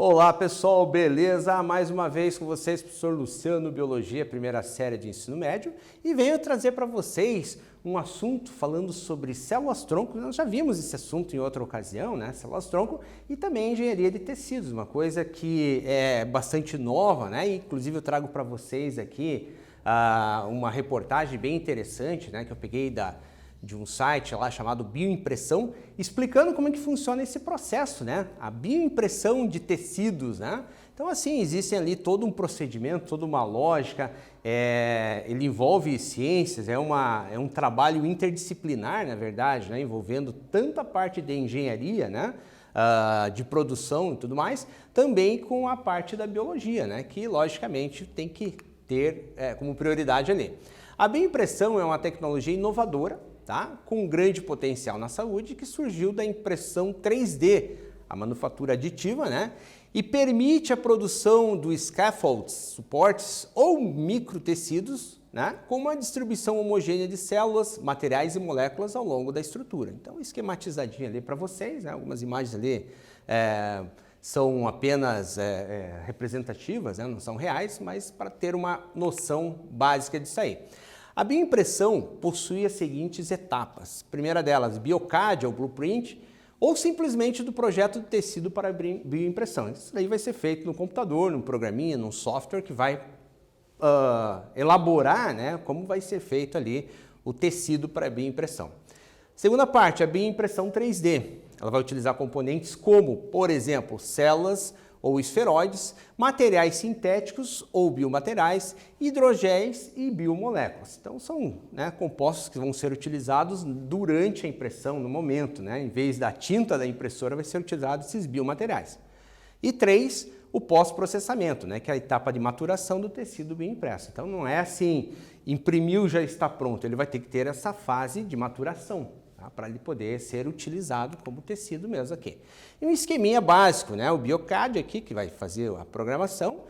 Olá pessoal, beleza? Mais uma vez com vocês, professor Luciano, Biologia, primeira série de ensino médio, e venho trazer para vocês um assunto falando sobre células-tronco. Nós já vimos esse assunto em outra ocasião, né? Células-tronco e também engenharia de tecidos, uma coisa que é bastante nova, né? Inclusive eu trago para vocês aqui uma reportagem bem interessante, né? Que eu peguei de um site lá chamado Bioimpressão, explicando como é que funciona esse processo, né? A bioimpressão de tecidos, né? Então, assim, existe ali todo um procedimento, toda uma lógica, ele envolve ciências, é um trabalho interdisciplinar, na verdade, né? Envolvendo tanto a parte de engenharia, né? De produção e tudo mais, também com a parte da biologia, né? Que, logicamente, tem que ter como prioridade ali. A bioimpressão é uma tecnologia inovadora, tá? Com grande potencial na saúde, que surgiu da impressão 3D, a manufatura aditiva, né? E permite a produção do scaffolds, suportes ou microtecidos, né? Com uma distribuição homogênea de células, materiais e moléculas ao longo da estrutura. Então, esquematizadinho ali para vocês, né? Algumas imagens ali são apenas representativas, né? Não são reais, mas para ter uma noção básica disso aí. A bioimpressão possui as seguintes etapas. Primeira delas, BioCAD, ou Blueprint, ou simplesmente do projeto de tecido para bioimpressão. Isso daí vai ser feito no computador, num programinha, num software que vai elaborar, né, como vai ser feito ali o tecido para bioimpressão. Segunda parte, a bioimpressão 3D. Ela vai utilizar componentes como, por exemplo, células ou esferoides, materiais sintéticos ou biomateriais, hidrogéis e biomoléculas. Então são, né, compostos que vão ser utilizados durante a impressão, no momento, né? Em vez da tinta da impressora vai ser utilizado esses biomateriais. E 3, o pós-processamento, né, que é a etapa de maturação do tecido bioimpresso. Então não é assim, imprimiu, já está pronto, ele vai ter que ter essa fase de maturação, para ele poder ser utilizado como tecido mesmo aqui. E um esqueminha básico, né? O BioCAD aqui, que vai fazer a programação,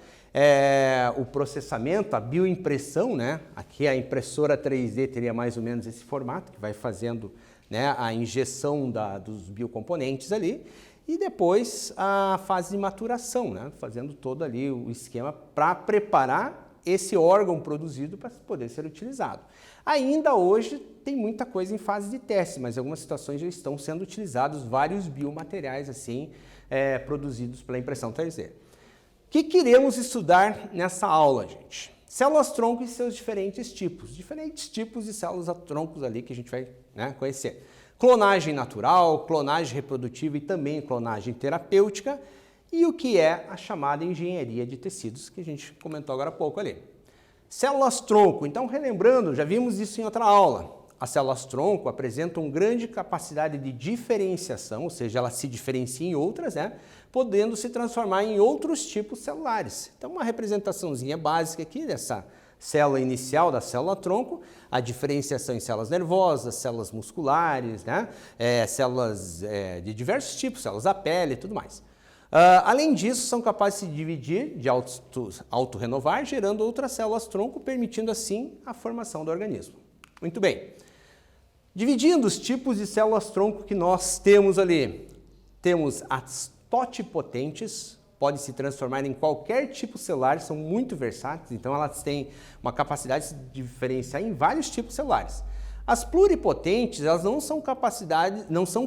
o processamento, a bioimpressão, né? Aqui a impressora 3D teria mais ou menos esse formato, que vai fazendo, né, a injeção dos biocomponentes ali, e depois a fase de maturação, né? Fazendo todo ali o esquema para preparar esse órgão produzido para poder ser utilizado. Ainda hoje tem muita coisa em fase de teste, mas em algumas situações já estão sendo utilizados vários biomateriais assim, produzidos pela impressão 3D. O que queremos estudar nessa aula, gente? Células-tronco e seus diferentes tipos de células-troncos ali que a gente vai, né, conhecer. Clonagem natural, clonagem reprodutiva e também clonagem terapêutica, e o que é a chamada engenharia de tecidos, que a gente comentou agora há pouco ali. Células-tronco, então relembrando, já vimos isso em outra aula. As células-tronco apresentam grande capacidade de diferenciação, ou seja, elas se diferenciam em outras, né, podendo se transformar em outros tipos celulares. Então uma representaçãozinha básica aqui dessa célula inicial da célula-tronco, a diferenciação em células nervosas, células musculares, né, células de diversos tipos, células da pele e tudo mais. Além disso, são capazes de se dividir, de autorrenovar, gerando outras células-tronco, permitindo assim a formação do organismo. Muito bem. Dividindo os tipos de células-tronco que nós temos ali, temos as totipotentes, podem se transformar em qualquer tipo celular, são muito versáteis, então elas têm uma capacidade de se diferenciar em vários tipos celulares. As pluripotentes, elas não são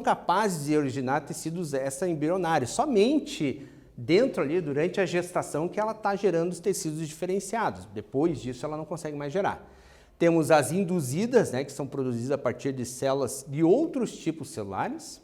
capazes de originar tecidos extra-embrionários, somente dentro ali, durante a gestação, que ela está gerando os tecidos diferenciados. Depois disso, ela não consegue mais gerar. Temos as induzidas, né, que são produzidas a partir de células de outros tipos celulares.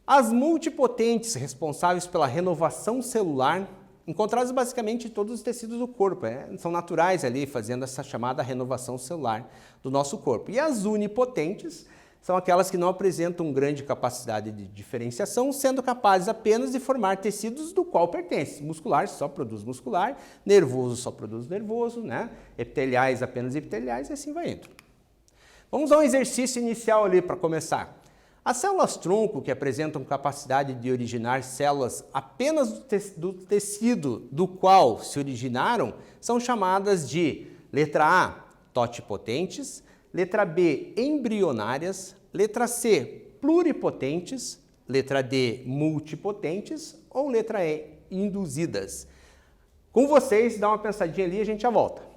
As multipotentes, responsáveis pela renovação celular, encontradas basicamente em todos os tecidos do corpo, são naturais ali, fazendo essa chamada renovação celular do nosso corpo. E as unipotentes são aquelas que não apresentam grande capacidade de diferenciação, sendo capazes apenas de formar tecidos do qual pertence. Muscular só produz muscular, nervoso só produz nervoso, né? Epiteliais apenas epiteliais e assim vai indo. Vamos a um exercício inicial ali para começar. As células-tronco, que apresentam capacidade de originar células apenas do tecido do qual se originaram, são chamadas de letra A, totipotentes, letra B, embrionárias, letra C, pluripotentes, letra D, multipotentes ou letra E, induzidas? Com vocês, dá uma pensadinha ali e a gente já volta.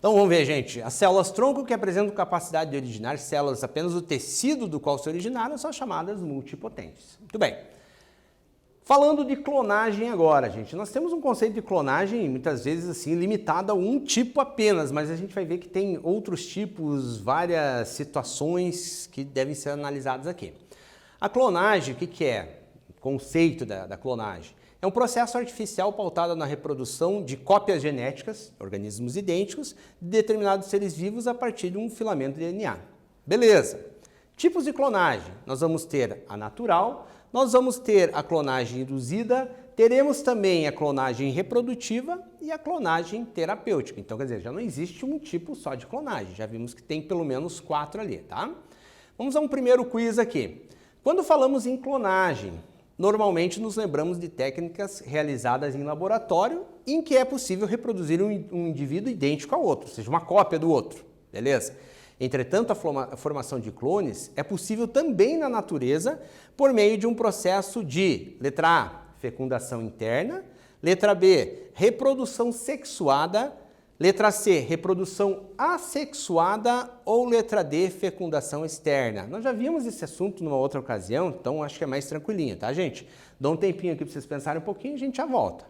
Então vamos ver, gente, as células tronco que apresentam capacidade de originar células apenas do tecido do qual se originaram são chamadas multipotentes. Muito bem. Falando de clonagem agora, gente, nós temos um conceito de clonagem muitas vezes assim limitado a um tipo apenas, mas a gente vai ver que tem outros tipos, várias situações que devem ser analisadas aqui. A clonagem, o que é? O conceito da clonagem. É um processo artificial pautado na reprodução de cópias genéticas, organismos idênticos, de determinados seres vivos a partir de um filamento de DNA. Beleza. Tipos de clonagem. Nós vamos ter a natural, nós vamos ter a clonagem induzida, teremos também a clonagem reprodutiva e a clonagem terapêutica. Então, quer dizer, já não existe um tipo só de clonagem, já vimos que tem pelo menos 4 ali, tá? Vamos a um primeiro quiz aqui. Quando falamos em clonagem, normalmente nos lembramos de técnicas realizadas em laboratório em que é possível reproduzir um indivíduo idêntico ao outro, ou seja, uma cópia do outro, beleza? Entretanto, a formação de clones é possível também na natureza por meio de um processo de, letra A, fecundação interna, letra B, reprodução sexuada, letra C, reprodução assexuada ou letra D, fecundação externa. Nós já vimos esse assunto numa outra ocasião, então acho que é mais tranquilinho, tá, gente? Dá um tempinho aqui para vocês pensarem um pouquinho e a gente já volta.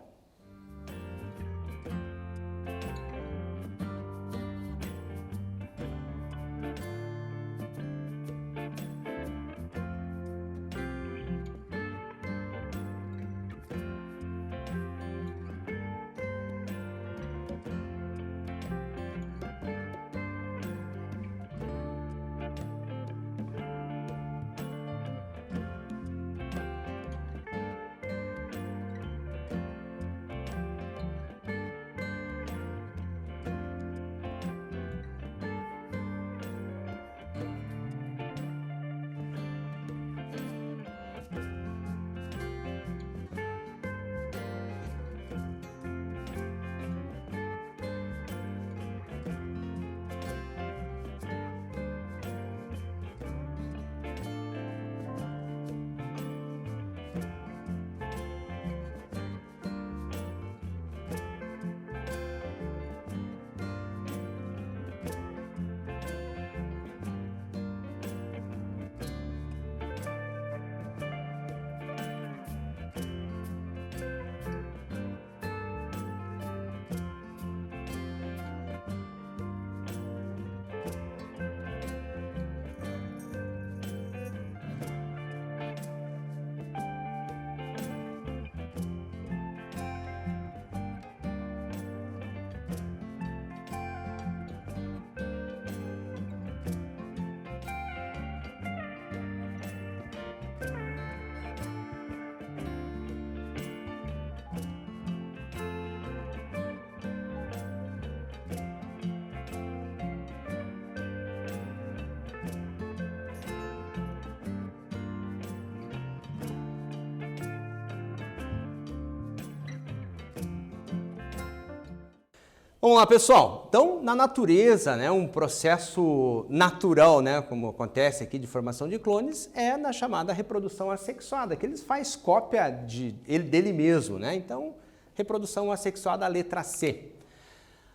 Vamos lá, pessoal. Então, na natureza, né, um processo natural, né, como acontece aqui de formação de clones, é na chamada reprodução assexuada, que eles faz cópia dele mesmo, né? Então, reprodução assexuada, a letra C.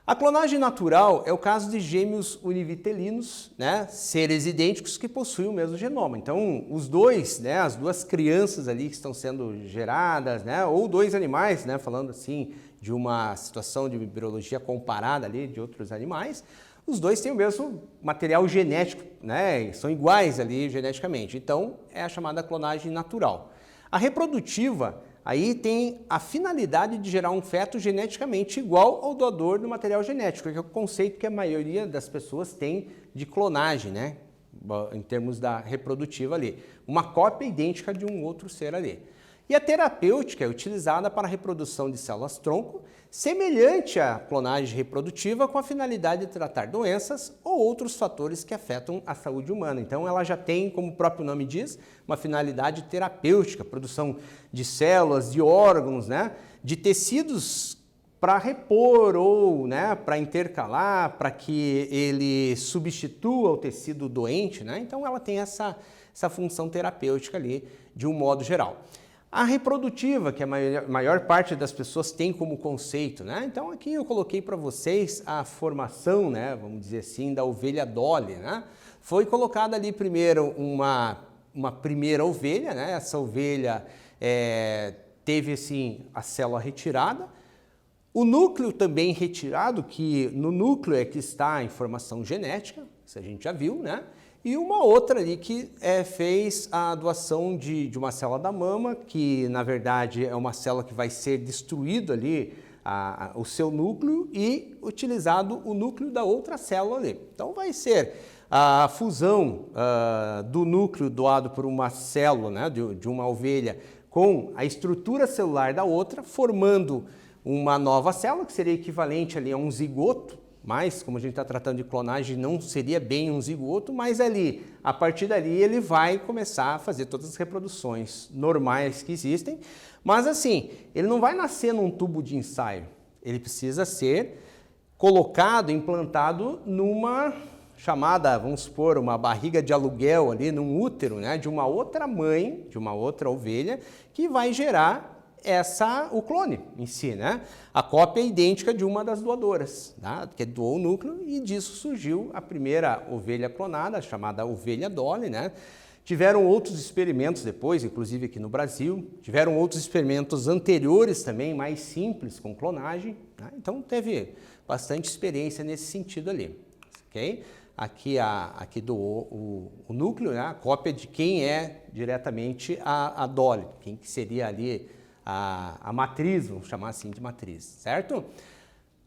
A clonagem natural é o caso de gêmeos univitelinos, né, seres idênticos que possuem o mesmo genoma. Então, os dois, né, as duas crianças ali que estão sendo geradas, né, ou dois animais, né, falando assim de uma situação de biologia comparada ali de outros animais, os dois têm o mesmo material genético, né, são iguais ali geneticamente. Então, é a chamada clonagem natural. A reprodutiva aí tem a finalidade de gerar um feto geneticamente igual ao doador do material genético, que é o conceito que a maioria das pessoas tem de clonagem, né? Em termos da reprodutiva ali. Uma cópia idêntica de um outro ser ali. E a terapêutica é utilizada para a reprodução de células-tronco, semelhante à clonagem reprodutiva, com a finalidade de tratar doenças ou outros fatores que afetam a saúde humana. Então, ela já tem, como o próprio nome diz, uma finalidade terapêutica, produção de células, de órgãos, né, de tecidos para repor ou, né, para intercalar, para que ele substitua o tecido doente, né? Então, ela tem essa função terapêutica ali, de um modo geral. A reprodutiva, que a maior parte das pessoas tem como conceito, né? Então aqui eu coloquei para vocês a formação, né, vamos dizer assim, da ovelha Dolly, né? Foi colocada ali primeiro uma primeira ovelha, né? Essa ovelha teve assim a célula retirada, o núcleo também retirado, que no núcleo é que está a informação genética, isso a gente já viu, né? E uma outra ali que fez a doação de uma célula da mama, que na verdade é uma célula que vai ser destruído ali o seu núcleo e utilizado o núcleo da outra célula ali. Então vai ser a fusão do núcleo doado por uma célula, né, de uma ovelha com a estrutura celular da outra, formando uma nova célula, que seria equivalente ali a um zigoto. Mas, como a gente está tratando de clonagem, não seria bem um zigoto, mas ali, a partir dali, ele vai começar a fazer todas as reproduções normais que existem. Mas assim, ele não vai nascer num tubo de ensaio. Ele precisa ser colocado, implantado numa chamada, vamos supor, uma barriga de aluguel ali, num útero, né, de uma outra mãe, de uma outra ovelha, que vai gerar o clone em si, né? A cópia é idêntica de uma das doadoras, tá? Que doou o núcleo, e disso surgiu a primeira ovelha clonada, chamada ovelha Dolly, né? Tiveram outros experimentos depois, inclusive aqui no Brasil, tiveram outros experimentos anteriores também, mais simples, com clonagem, né? Então teve bastante experiência nesse sentido ali, ok? Aqui doou o núcleo, né? A cópia de quem é diretamente a Dolly, quem que seria ali a matriz, vamos chamar assim de matriz, certo?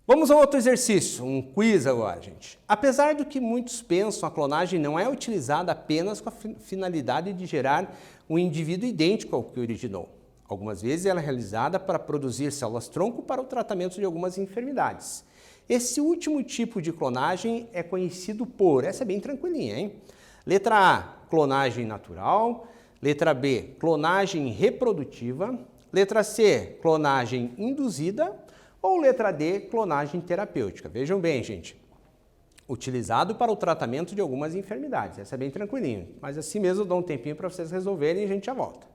Vamos a outro exercício, um quiz agora, gente. Apesar do que muitos pensam, a clonagem não é utilizada apenas com a finalidade de gerar um indivíduo idêntico ao que originou. Algumas vezes ela é realizada para produzir células-tronco para o tratamento de algumas enfermidades. Esse último tipo de clonagem é conhecido por, essa é bem tranquilinha, hein? Letra A, clonagem natural. Letra B, clonagem reprodutiva. Letra C, clonagem induzida, ou letra D, clonagem terapêutica. Vejam bem, gente, utilizado para o tratamento de algumas enfermidades. Essa é bem tranquilinho, mas assim mesmo eu dou um tempinho para vocês resolverem e a gente já volta.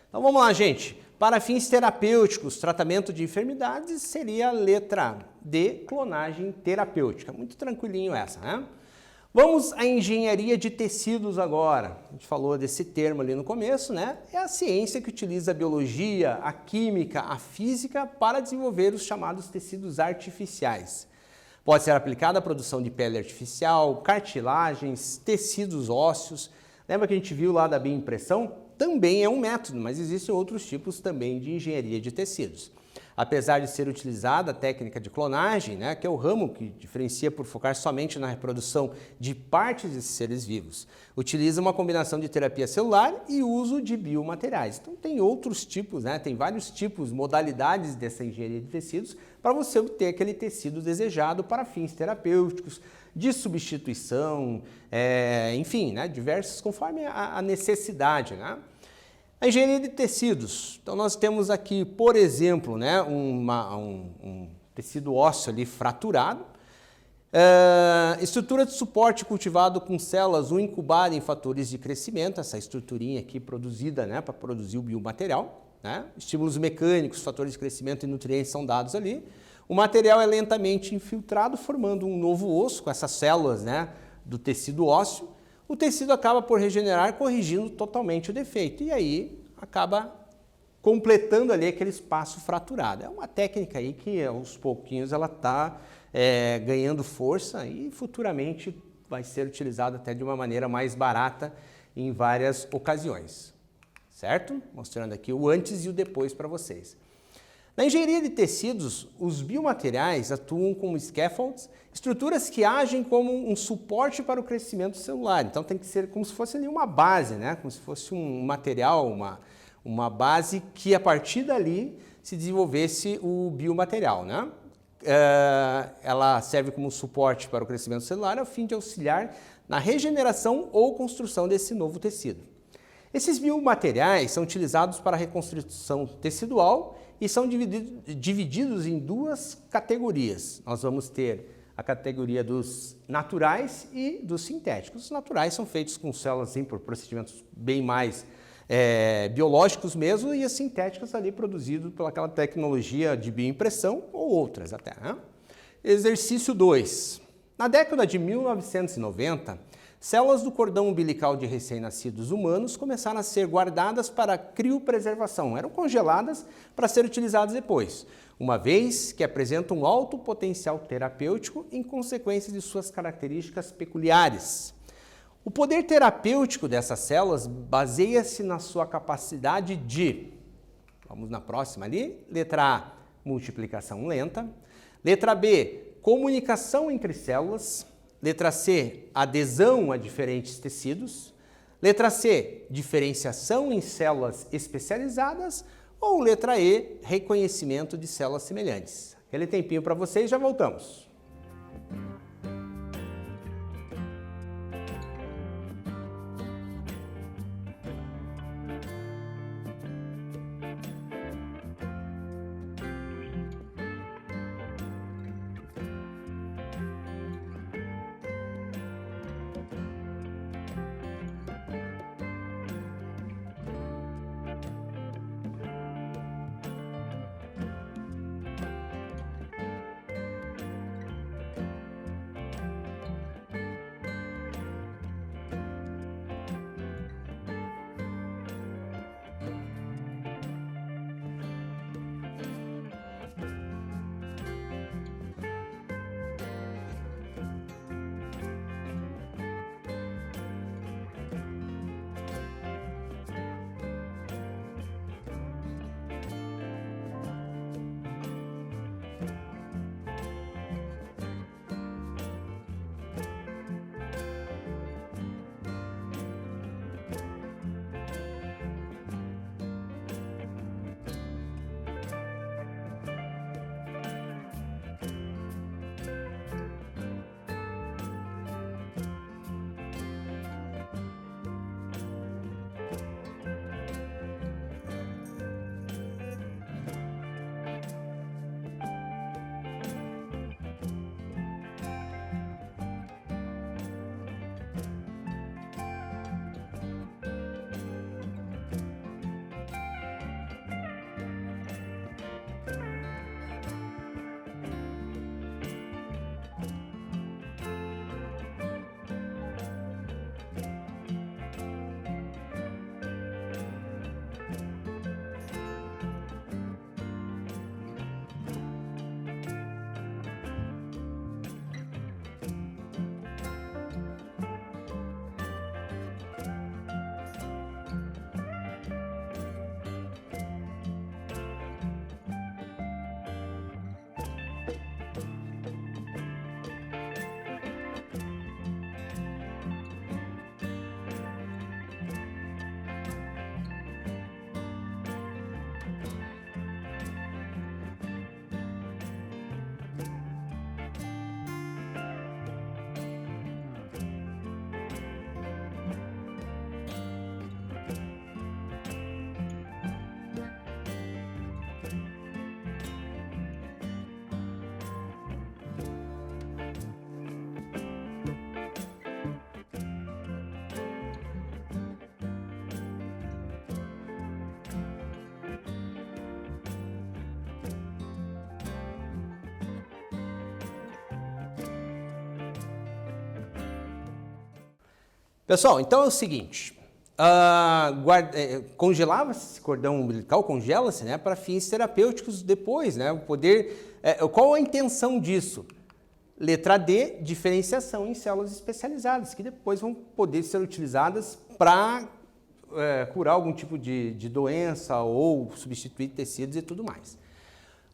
Então vamos lá, gente. Para fins terapêuticos, tratamento de enfermidades seria a letra D, clonagem terapêutica. Muito tranquilinho essa, né? Vamos à engenharia de tecidos agora. A gente falou desse termo ali no começo, né? É a ciência que utiliza a biologia, a química, a física para desenvolver os chamados tecidos artificiais. Pode ser aplicada à produção de pele artificial, cartilagens, tecidos ósseos. Lembra que a gente viu lá da bioimpressão? Também é um método, mas existem outros tipos também de engenharia de tecidos. Apesar de ser utilizada a técnica de clonagem, né, que é o ramo que diferencia por focar somente na reprodução de partes desses seres vivos, utiliza uma combinação de terapia celular e uso de biomateriais. Então tem outros tipos, né, tem vários tipos, modalidades dessa engenharia de tecidos para você obter aquele tecido desejado para fins terapêuticos, de substituição, enfim, né, diversos conforme a necessidade, né? A engenharia de tecidos. Então nós temos aqui, por exemplo, né, um tecido ósseo ali fraturado, estrutura de suporte cultivado com células ou incubada em fatores de crescimento, essa estruturinha aqui produzida, né, para produzir o biomaterial, né? Estímulos mecânicos, fatores de crescimento e nutrientes são dados ali. O material é lentamente infiltrado, formando um novo osso com essas células, né, do tecido ósseo. O tecido acaba por regenerar, corrigindo totalmente o defeito. E aí acaba completando ali aquele espaço fraturado. É uma técnica aí que aos pouquinhos ela está ganhando força e futuramente vai ser utilizada até de uma maneira mais barata em várias ocasiões. Certo? Mostrando aqui o antes e o depois para vocês. Na engenharia de tecidos, os biomateriais atuam como scaffolds, estruturas que agem como um suporte para o crescimento celular. Então tem que ser como se fosse ali uma base, né? Como se fosse um material, uma base que a partir dali se desenvolvesse o biomaterial, né? Ela serve como suporte para o crescimento celular a fim de auxiliar na regeneração ou construção desse novo tecido. Esses biomateriais são utilizados para a reconstrução tecidual e são divididos em duas categorias. Nós vamos ter a categoria dos naturais e dos sintéticos. Os naturais são feitos com células assim, por procedimentos bem mais biológicos mesmo, e as sintéticas ali produzidos pelaquela tecnologia de bioimpressão ou outras até, né? Exercício 2. Na década de 1990, células do cordão umbilical de recém-nascidos humanos começaram a ser guardadas para criopreservação. Eram congeladas para ser utilizadas depois, uma vez que apresentam um alto potencial terapêutico em consequência de suas características peculiares. O poder terapêutico dessas células baseia-se na sua capacidade de, vamos na próxima ali, letra A, multiplicação lenta, letra B, comunicação entre células, letra C, adesão a diferentes tecidos, letra C, diferenciação em células especializadas, ou letra E, reconhecimento de células semelhantes. Aquele tempinho para vocês, já voltamos. Pessoal, então é o seguinte, congelava-se esse cordão umbilical, congela-se, né, para fins terapêuticos depois, né, qual a intenção disso? Letra D, diferenciação em células especializadas, que depois vão poder ser utilizadas para curar algum tipo de doença ou substituir tecidos e tudo mais.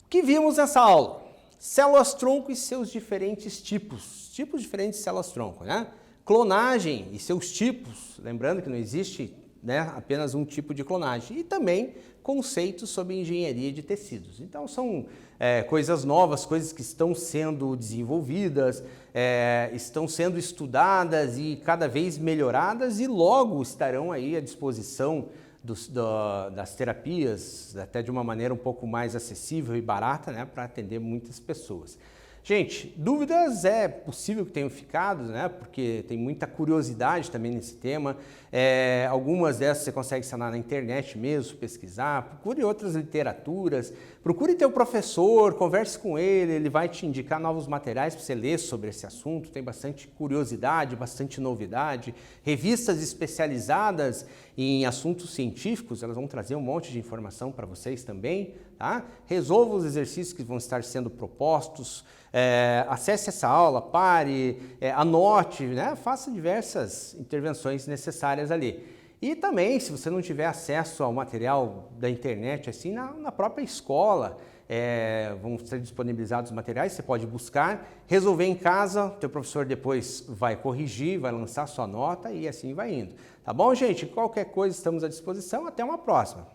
O que vimos nessa aula? Células-tronco e seus diferentes tipos diferentes de células-tronco, né? Clonagem e seus tipos, lembrando que não existe, né, apenas um tipo de clonagem, e também conceitos sobre engenharia de tecidos. Então são coisas novas, coisas que estão sendo desenvolvidas, estão sendo estudadas e cada vez melhoradas e logo estarão aí à disposição das terapias, até de uma maneira um pouco mais acessível e barata, né, para atender muitas pessoas. Gente, dúvidas é possível que tenham ficado, né? Porque tem muita curiosidade também nesse tema. Algumas dessas você consegue sanar na internet mesmo, pesquisar. Procure outras literaturas, procure teu professor, converse com ele vai te indicar novos materiais para você ler sobre esse assunto. Tem bastante curiosidade, bastante novidade. Revistas especializadas em assuntos científicos, elas vão trazer um monte de informação para vocês também, tá? Resolva os exercícios que vão estar sendo propostos. Acesse essa aula, pare, anote, né? Faça diversas intervenções necessárias ali. E também, se você não tiver acesso ao material da internet, assim, na própria escola, vão ser disponibilizados os materiais, você pode buscar, resolver em casa, teu professor depois vai corrigir, vai lançar sua nota e assim vai indo. Tá bom, gente? Qualquer coisa, estamos à disposição. Até uma próxima.